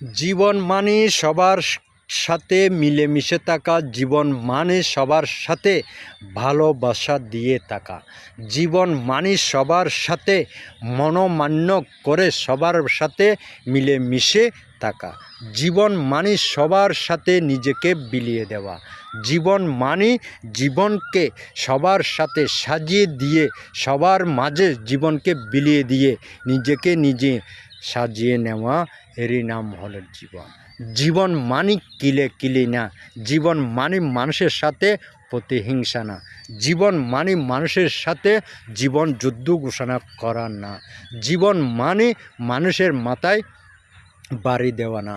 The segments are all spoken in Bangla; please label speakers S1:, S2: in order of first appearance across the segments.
S1: জীবন মানে সবার সাথে মিলেমিশে থাকা, জীবন মানে সবার সাথে ভালোবাসা দিয়ে থাকা, জীবন মানে সবার সাথে মনোমান্য করে সবার সাথে মিলেমিশে থাকা, জীবন মানে সবার সাথে নিজেকে বিলিয়ে দেওয়া, জীবন মানে জীবনকে সবার সাথে সাজিয়ে দিয়ে সবার মাঝে জীবনকে বিলিয়ে দিয়ে নিজেকে নিজে সাজিয়ে নেওয়া, এরই নাম হলো জীবন। জীবন মানে কিলে কিলি না, জীবন মানে মানুষের সাথে প্রতিহিংসা না, জীবন মানে মানুষের সাথে জীবন যুদ্ধ ঘোষণা করা না, জীবন মানে মানুষের মাথায় বাড়ি দেওয়া না,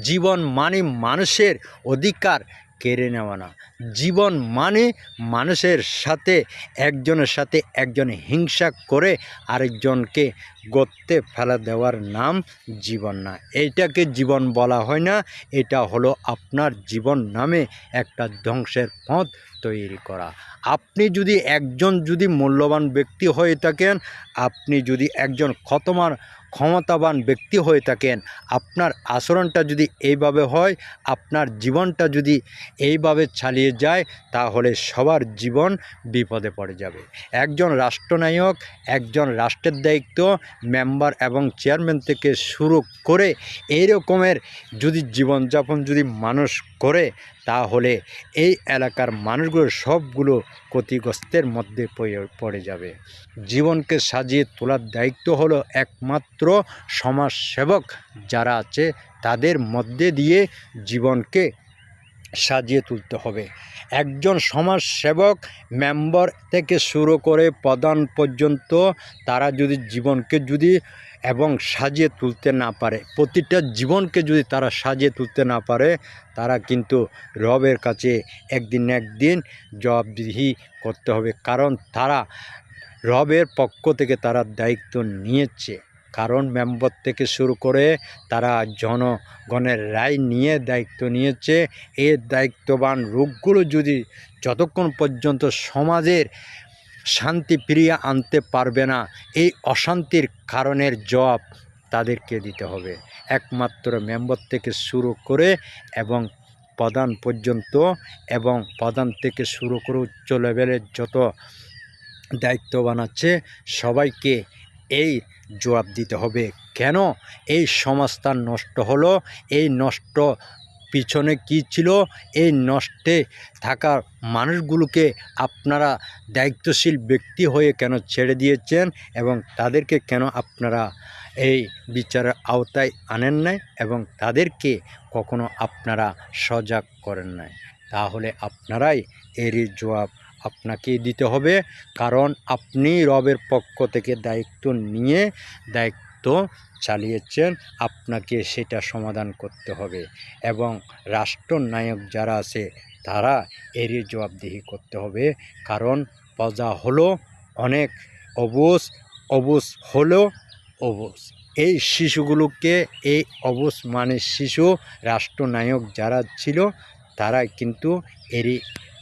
S1: জীবন মানে মানুষের অধিকার কেড়ে নেওয়া না, জীবন মানে মানুষের সাথে একজনের সাথে একজন হিংসা করে আরেকজনকে গর্তে ফেলা দেওয়ার নাম জীবন না। এইটাকে জীবন বলা হয় না, এটা হলো আপনার জীবন নামে একটা ধ্বংসের পথ তৈরি করা। আপনি যদি একজন মূল্যবান ব্যক্তি হয়ে থাকেন, আপনি যদি একজন ক্ষমতাবান ব্যক্তি হয়ে থাকেন, আপনার আচরণটা যদি এইভাবে হয়, আপনার জীবনটা যদি এইভাবে চালিয়ে যায়, তাহলে সবার জীবন বিপদে পড়ে যাবে। একজন রাষ্ট্রনায়ক, একজন রাষ্ট্রের দায়িত্ব মেম্বার এবং চেয়ারম্যান থেকে শুরু করে এই রকমের জীবনযাপন যদি মানুষ করে, তাহলে এই এলাকার মানুষগুলো সবগুলো ক্ষতিগ্রস্তের মধ্যে পড়ে যাবে। জীবনকে সাজিয়ে তোলার দায়িত্ব হলো একমাত্র সমাজসেবক যারা আছে তাদের মধ্যে দিয়ে জীবনকে সাজিয়ে তুলতে হবে। একজন সমাজসেবক মেম্বার থেকে শুরু করে প্রধান পর্যন্ত তারা যদি জীবনকে এবং সাজিয়ে তুলতে না পারে, প্রতিটা জীবনকে যদি তারা সাজিয়ে তুলতে না পারে, তারা কিন্তু রবের কাছে একদিন না একদিন জবাবদিহি করতে হবে। কারণ তারা রবের পক্ষ থেকে তারা দায়িত্ব নিয়েছে। কারণ মেম্বার থেকে শুরু করে তারা জনগণের রায় নিয়ে দায়িত্ব নিয়েছে। এই দায়িত্ববান লোকগুলো যতক্ষণ পর্যন্ত সমাজের শান্তি ফিরিয়ে আনতে পারবে না, এই অশান্তির কারণের জবাব তাদেরকে দিতে হবে। একমাত্র মেম্বার থেকে শুরু করে এবং প্রধান পর্যন্ত, এবং প্রধান থেকে শুরু করে উচ্চ লেভেলের যত দায়িত্ববান আছে সবাইকে এই জবাব দিতে হবে। কেন এই সমাজটা নষ্ট হলো, এই নষ্ট পিছনে কি ছিল, এই নষ্টে থাকা মানুষগুলোকে আপনারা দায়িত্বশীল ব্যক্তি হয়ে কেন ছেড়ে দিয়েছেন, এবং তাদেরকে কেন আপনারা এই বিচারের আওতায় আনেন নাই, এবং তাদেরকে কখনো আপনারা সজাগ করেন নাই, তাহলে আপনারাই এরই জবাব আপনাকেই দিতে হবে। কারণ আপনি রবের পক্ষ থেকে দায়িত্ব নিয়ে দায়িত্ব চালিয়েছেন, আপনাকে সেটা সমাধান করতে হবে। এবং রাষ্ট্রনায়ক যারা আছে তারা এরই জবাবদিহি করতে হবে। কারণ প্রজা হলো অনেক অবুঝ হলো অবুঝ। এই শিশুগুলোকে, এই অবুঝ মানে শিশু রাষ্ট্রনায়ক যারা ছিল, তারা কিন্তু এরই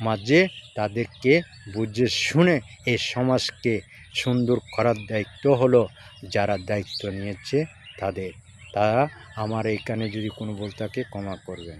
S1: মাঝে তাদেরকে বুঝে শুনে এই সমাজকে সুন্দর করার দায়িত্ব হলো যারা দায়িত্ব নিয়েছে তাদের। তারা আমার এইখানে যদি কোনো ভুল থাকে ক্ষমা করবেন।